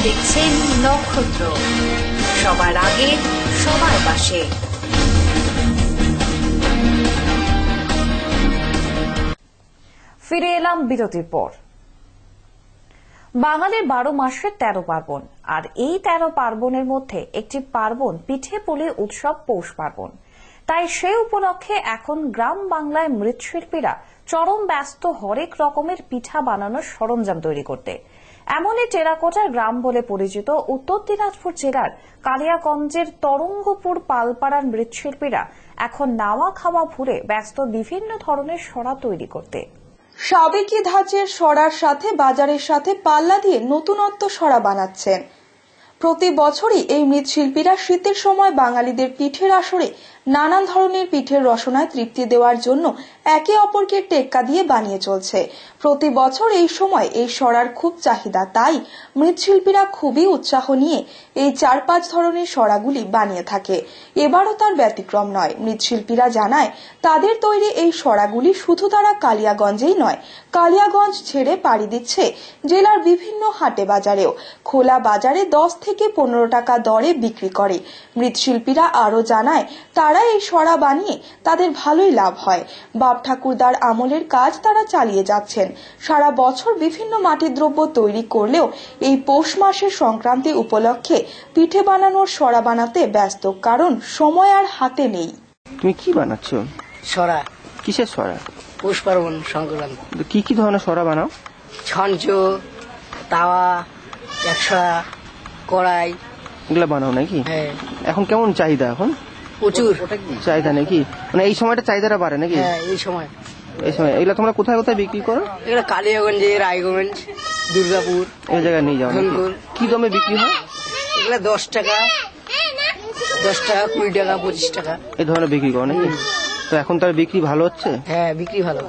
দেখছেন নক্ষত্র, সবার আগে সবার পাশে। ফিরে এলাম বিরতির পর। বাঙালির 12 মাসের 13 পার্বণ, আর এই 13 পার্বণের মধ্যে একটি পার্বণ পিঠে পুলি উৎসব পৌষ পার্বণ। তাই সেই উপলক্ষে এখন গ্রাম বাংলায় মৃৎশিল্পীরা চরম ব্যস্ত হরেক রকমের পিঠা বানানোর সরঞ্জাম তৈরি করতে। এমনই টেরাকোটার গ্রাম বলে পরিচিত উত্তর দিনাজপুর জেলার কালিয়াগঞ্জের তরঙ্গপুর পালপাড়ার মৃৎশিল্পীরা এখন নাওয়া খাওয়া ভুলে ব্যস্ত বিভিন্ন ধরনের সরা তৈরি করতে। সাবেকি ধাঁচের সরার সাথে বাজারের সাথে পাল্লা দিয়ে নতুনত্ব সরা বানাচ্ছেন। প্রতি বছরই এই মৃৎশিল্পীরা শীতের সময় বাঙালিদের পিঠের আসরে নানান ধরনের পিঠের রসনায় তৃপ্তি দেওয়ার জন্য একে অপরকে টেক্কা দিয়ে বানিয়ে চলছে। প্রতি বছর এই সময় এই সরার খুব চাহিদা, তাই মৃৎশিল্পীরা খুবই উৎসাহ নিয়ে এই 4-5 ধরনের সরাগুলি বানিয়ে থাকে। এবারও তার ব্যতিক্রম নয়। মৃৎশিল্পীরা জানায় তাদের তৈরি এই সরাগুলি শুধু তারা কালিয়াগঞ্জেই নয়, কালিয়াগঞ্জ ছেড়ে পাড়ি দিচ্ছে জেলার বিভিন্ন হাটে বাজারেও। খোলা বাজারে 10 থেকে 15 টাকা দরে বিক্রি করে। মৃৎশিল্পীরা আরো জানায় তারা এই সরা বানিয়ে তাদের ভালোই লাভ হয়। বাপ ঠাকুরদার আমলের কাজ তারা চালিয়ে যাচ্ছেন। সারা বছর বিভিন্ন মাটির দ্রব্য তৈরি করলেও এই পৌষ মাসের সংক্রান্তি উপলক্ষে পিঠে বানানোর সরা বানাতে ব্যস্ত, কারণ সময় আর হাতে নেই। তুমি কি বানাচ্ছ? সরা। কিসের সরা? পৌষ পার্বণ সংক্রান্তি। কি কি ধরনের সরা বানাও? ছঞ্চ, তাওয়া, একশা, কড়াই, এগুলো বানাও নাকি? হ্যাঁ। এখন কেমন চাহিদা? এখন প্রচুর চাহিদা নাকি? মানে এই সময়টা চাহিদাটা বাড়ে নাকি? হ্যাঁ, এই সময় এগুলো তোমরা কোথায় কোথায় বিক্রি করো? এগুলো কালিয়াগঞ্জে, রায়গঞ্জ, দুর্গাপুর, এই জায়গায় নিয়ে যাও নাকি? কি দামে বিক্রি হয়? এগুলো 10 টাকা, 20 টাকা, 25 টাকা এই ধরনের বিক্রি করো নাকি? তো এখন তার বিক্রি ভালো হচ্ছে? হ্যাঁ, বিক্রি ভালো।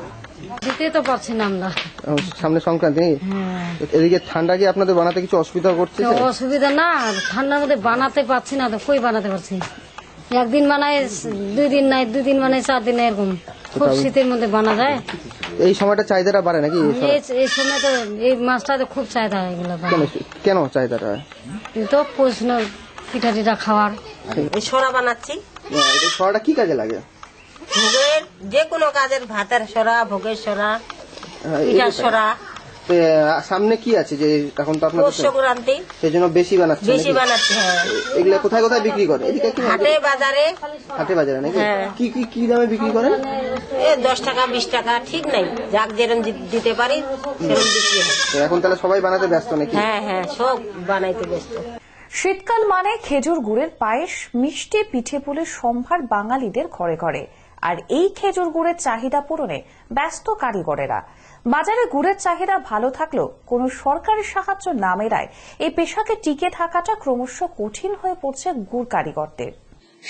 দিতে তো পারছি না আমরা। সামনে সংক্রান্তি নেই, এদিকে ঠান্ডা কি আপনাদের বানাতে কিছু অসুবিধা করছে? অসুবিধা না, ঠান্ডার মধ্যে বানাতে পারছি না, তো কই বানাতে পারছি। একদিন বানায় 2 দিন নাই, 2 দিন মানে 4 দিন, এরকম খুব শীতের মধ্যে বানা যায়। এই সময়টা চাহিদাটা বাড়ে নাকি? এই সময় তো এই মাছটাতে খুব চাহিদা হয়। এগুলো কেন চাহিদাটা? তো প্রশ্ন পিঠা টিঠা খাওয়ার। এই সরা বানাচ্ছি। এই সরাটা কি কাজে লাগে? ভোগের যে কোনো কাজের, ভাতের সরা, ভোগের সরা, পিঠার সরা। সামনে কি আছে যে এখন তো আপনাদের সংক্রান্তি, সেই জন্য বেশি বানাচ্ছে? বেশি বানাচ্ছি। হ্যাঁ। এগুলা কোথায় কোথায় বিক্রি করে? এদিকে কি হাটে বাজারে? হাটে বাজারে নাকি? হ্যাঁ। কি কি কি দামে বিক্রি করেন? 10 টাকা 20 টাকা, ঠিক নাই, যাক যেরকম দিতে পারি সেরকম বিক্রি হয়। এখন তাহলে সবাই বানাতে ব্যস্ত নাকি? হ্যাঁ হ্যাঁ, সব বানাইতে ব্যস্ত। শীতকাল মানে খেজুর গুড়ের পায়েস, মিষ্টি পিঠে পুলির সম্ভার বাঙালিদের ঘরে ঘরে। আর এই খেজুর গুড়ের চাহিদা পূরণে ব্যস্ত কারিগরেরা। বাজারে গুড়ের চাহিদা ভালো থাকলেও কোনো সরকারি সাহায্য না মেলায় এই পেশাকে টিকে থাকাটা ক্রমশ কঠিন হয়ে পড়ছে গুড় কারিগরদের।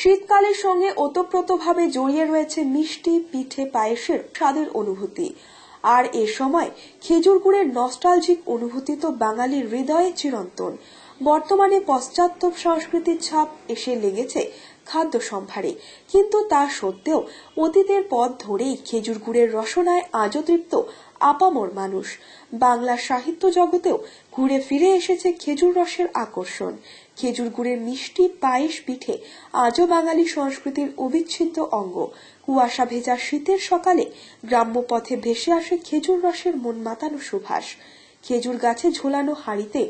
শীতকালের সঙ্গে ওতপ্রোতভাবে জড়িয়ে রয়েছে মিষ্টি পিঠে পায়েসের স্বাদের অনুভূতি। আর এ সময় খেজুর গুড়ের নস্টালজিক অনুভূতি তো বাঙালির হৃদয়ে চিরন্তন। বর্তমানে পশ্চাৎ সংস্কৃতির ছাপ এসে লেগেছে খাদ্য সম্ভারে, কিন্তু তা সত্ত্বেও অতীতের পথ ধরেই খেজুর গুড়ের রসনায় আজও তৃপ্ত আপামর মানুষ। বাংলা সাহিত্য জগতেও ঘুরে ফিরে এসেছে খেজুর রসের আকর্ষণ। খেজুর গুড়ের মিষ্টি পায়েস পিঠে আজও বাঙালি সংস্কৃতির অবিচ্ছেদ্য অঙ্গ। কুয়াশা ভেজা শীতের সকালে গ্রাম্য পথে ভেসে আসে খেজুর রসের মন মাতানো সুভাষ। খেজুর গাছে ঝোলানো হাঁড়িতে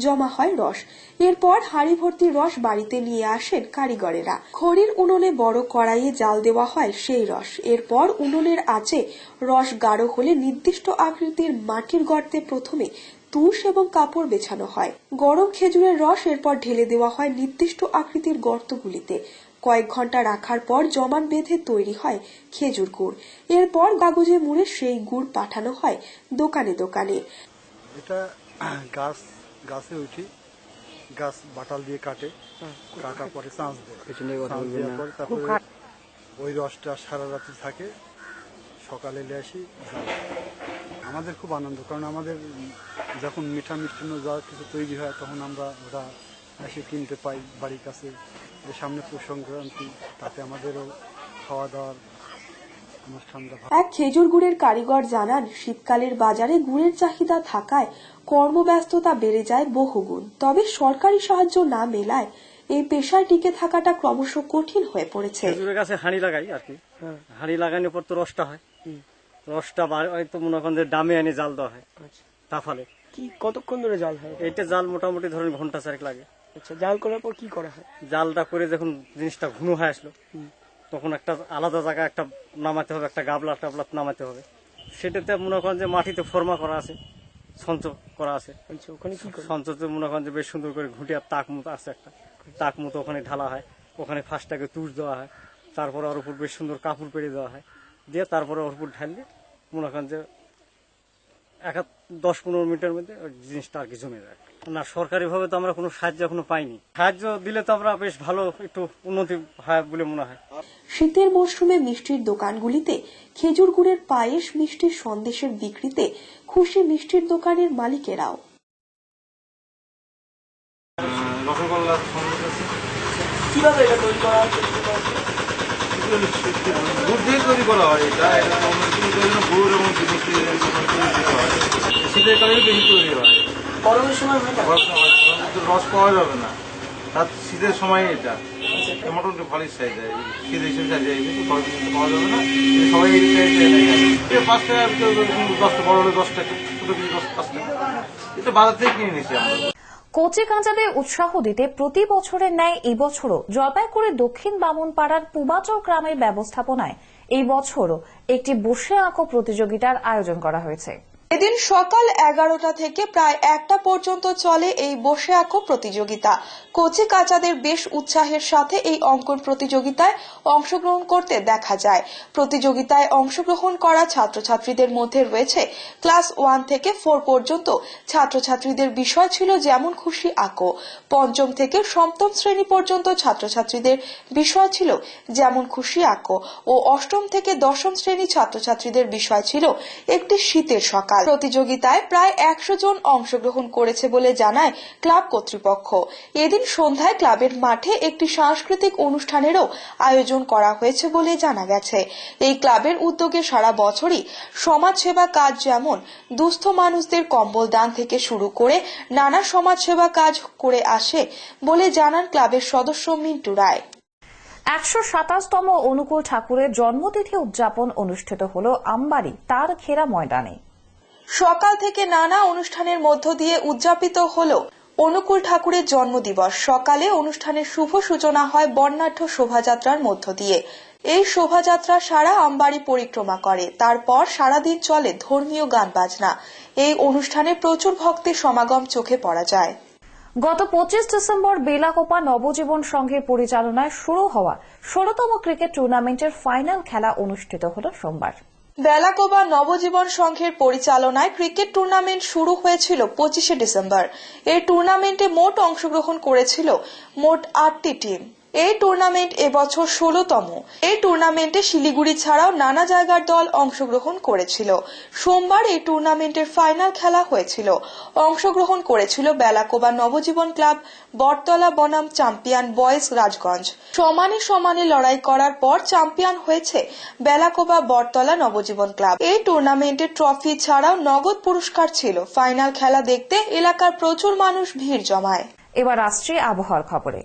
জমা হয় রস, এরপর হাঁড়ি ভর্তি রস বাড়িতে নিয়ে আসেন কারিগরেরা। খড়ির উনুনে বড় কড়াইয়ে জাল দেওয়া হয় সেই রস। এরপর উনুনের আঁচে রস গাঢ় হলে নির্দিষ্ট আকৃতির মাটির গর্তে প্রথমে তুষ এবং কাপড় বেছানো হয়। গরম খেজুরের রস এরপর ঢেলে দেওয়া হয় নির্দিষ্ট আকৃতির গর্তগুলিতে। কয়েক ঘন্টা রাখার পর জমাট বেঁধে তৈরি হয় খেজুর গুড়। এরপর কাগজে মুড়ে সেই গুড় পাঠানো হয় দোকানে দোকানে। এটা গাছে উঠি, গাছ বাটাল দিয়ে কাটে, কাটার পরে চাঁচ দেয়, তারপরে ওই রসটা সারা রাত্রি থাকে, সকালে এলে আসি। আমাদের খুব আনন্দ, কারণ আমাদের যখন মিঠা মিষ্টান্ন যা কিছু তৈরি হয় তখন আমরা ওরা এসে কিনতে পাই বাড়ির কাছে। সামনে পৌষ সংক্রান্তি, তাতে আমাদেরও খাওয়া দাওয়ার অনুষ্ঠানটা এক খেজুর গুড়ের কারিগর জানান, শীতকালের বাজারে গুড়ের চাহিদা থাকায় কর্মব্যস্ততা বেড়ে যায় বহুগুণ। তবে সরকারি সাহায্য না মেলায় এই পেশায় টিকে থাকাটা ক্রমশ কঠিন হয়ে পড়েছে। খেজুরের গাছে হাঁড়ি লাগাই আর কি, হাঁড়ি লাগানোর পর তো রসটা হয়, রসটা হয়তো মনে করেন যে ডামে এনে জাল দেওয়া হয় তাফালে। কি কতক্ষণ ধরে জাল হয়? এইটা জাল মোটামুটি ধরেন ঘন্টা 4 লাগে। আচ্ছা, জাল করার পর কি করা হয়? জালটা করে যখন জিনিসটা ঘন হয়ে আসলো তখন একটা আলাদা জায়গায় একটা নামাতে হবে, একটা গাবলা টাবলা নামাতে হবে। সেটাতে মনে করেন যে মাটিতে ফর্মা করা আছে, সঞ্চয় করা আছে। ওখানে কি করে? সঞ্চয়তে মনে করেন যে বেশ সুন্দর করে ঘুটিয়ার তাক মতো আছে, একটা তাক মতো ওখানে ঢালা হয়। ওখানে ফার্স্টটাকে তুষ দেওয়া হয়, তারপরে ওর উপর বেশ সুন্দর কাপড় পেড়ে দেওয়া হয়, দিয়ে তারপরে ওর উপর ঢাললে মনে করেন যে 10-15 মিনিটের মধ্যে জিনিসটা আর কি জমে যায়। না, সরকারি ভাবে তো আমরা কোনো সাহায্য এখনো পাইনি। সাহায্য দিলে তো আমরা বেশ ভালো একটু উন্নতি হয় বলে মনে হয়। শীতের মরশুমে মিষ্টির দোকানগুলিতে খেজুর গুড়ের পায়েস, মিষ্টির সন্দেশের বিক্রিতে খুশি মিষ্টির দোকানের মালিকেরাও। কিভাবে এটা তৈরি করা হয়? দুধ দিয়ে তৈরি করা হয়। এটা গুড় এবং শীতের কালে বেশি তৈরি হয়। গরমের সময় রস পাওয়া যাবে না, তার শীতের সময় এটা মোটামুটি ভালো সাইজ দেয়, শীত হিসেবে সাইজ দেয়, কিন্তু গরম কিন্তু পাওয়া যাবে না। সবাই এই সাইজ 5 টাকা, 10 বড় হলে 10 টাকা, ছোট কিছু 5 টাকা। এটা বাজার থেকে কিনে নিয়েছি আমরা। কচি কাঁচাদের উৎসাহ দিতে প্রতি বছরের ন্যায় এই বছরও জলপাইগুড়ি দক্ষিণ বামনপাড়ার পুবাচর গ্রামের ব্যবস্থাপনায় এই বছরও একটি বসে আঁকো প্রতিযোগিতার আয়োজন করা হয়েছে। এদিন সকাল 11টা থেকে প্রায় 1টা পর্যন্ত চলে এই বসে আঁকো প্রতিযোগিতা। কচি কাচাদের বেশ উৎসাহের সাথে এই অঙ্কন প্রতিযোগিতায় অংশগ্রহণ করতে দেখা যায়। প্রতিযোগিতায় অংশগ্রহণ করা ছাত্রছাত্রীদের মধ্যে রয়েছে ক্লাস 1 থেকে 4 পর্যন্ত ছাত্রছাত্রীদের বিষয় ছিল যেমন খুশি আঁকো। 5ম থেকে 7ম শ্রেণী পর্যন্ত ছাত্রছাত্রীদের বিষয় ছিল যেমন খুশি আঁকো ও 8ম থেকে 10ম শ্রেণী ছাত্রছাত্রীদের বিষয় ছিল একটি শীতের সকাল। প্রতিযোগিতায় প্রায় 100 জন অংশগ্রহণ করেছে বলে জানায় ক্লাব কর্তৃপক্ষ। এদিন সন্ধ্যায় ক্লাবের মাঠে একটি সাংস্কৃতিক অনুষ্ঠানেরও আয়োজন করা হয়েছে বলে জানা গেছে। এই ক্লাবের উদ্যোগে সারা বছরই সমাজসেবা কাজ, যেমন দুস্থ মানুষদের কম্বল দান থেকে শুরু করে নানা সমাজসেবা কাজ করে আসে বলে জানান ক্লাবের সদস্য মিন্টু রায়। 127তম অনুকূল ঠাকুরের জন্মতিথি উদযাপন অনুষ্ঠিত হল আমবাড়ি তার ঘেরা ময়দানে। সকাল থেকে নানা অনুষ্ঠানের মধ্য দিয়ে উদযাপিত হল অনুকূল ঠাকুরের জন্মদিবস। সকালে অনুষ্ঠানের শুভ সূচনা হয় বর্ণাঢ্য শোভাযাত্রার মধ্য দিয়ে। এই শোভাযাত্রা সারা আমবাড়ি পরিক্রমা করে। তারপর সারাদিন চলে ধর্মীয় গান বাজনা। এই অনুষ্ঠানে প্রচুর ভক্তের সমাগম চোখে পড়া যায়। গত 25 ডিসেম্বর বেলাকোপা নবজীবন সংঘের পরিচালনায় শুরু হওয়া 16তম ক্রিকেট টুর্নামেন্টের ফাইনাল খেলা অনুষ্ঠিত হল সোমবার। বেলাকোবা নবজীবন সংঘের পরিচালনায় ক্রিকেট টুর্নামেন্ট শুরু হয়েছিল 25শে ডিসেম্বর। এই টুর্নামেন্টে মোট অংশগ্রহণ করেছিল মোট 8টি টিম। এই টুর্নামেন্ট এবছর 16তম। এই টুর্নামেন্টে শিলিগুড়ি ছাড়াও নানা জায়গার দল অংশগ্রহণ করেছিল। সোমবার এই টুর্নামেন্টের ফাইনাল খেলা হয়েছিল। অংশগ্রহণ করেছিল বেলাকোবা নবজীবন ক্লাব, বটতলা বনাম চ্যাম্পিয়ন বয়েজ রাজগঞ্জ। সমানে সমানে লড়াই করার পর চ্যাম্পিয়ন হয়েছে বেলাকোবা বটতলা নবজীবন ক্লাব। এই টুর্নামেন্টে ট্রফি ছাড়াও নগদ পুরস্কার ছিল। ফাইনাল খেলা দেখতে এলাকার প্রচুর মানুষ ভিড় জমায়। এবার আসছে আবহাওয়ার খবরে।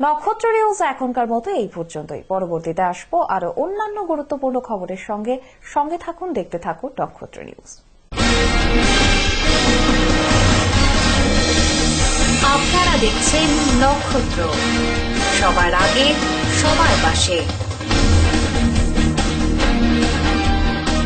নক্ষত্র নিউজ এখনকার মতো এই পর্যন্তই। পরবর্তীতে আসবো আরো অন্যান্য গুরুত্বপূর্ণ খবরের সঙ্গে থাকুন, দেখতে থাকুন নক্ষত্র নিউজ। আপনারা দেখছেন নক্ষত্র, সবার আগে সবার পাশে।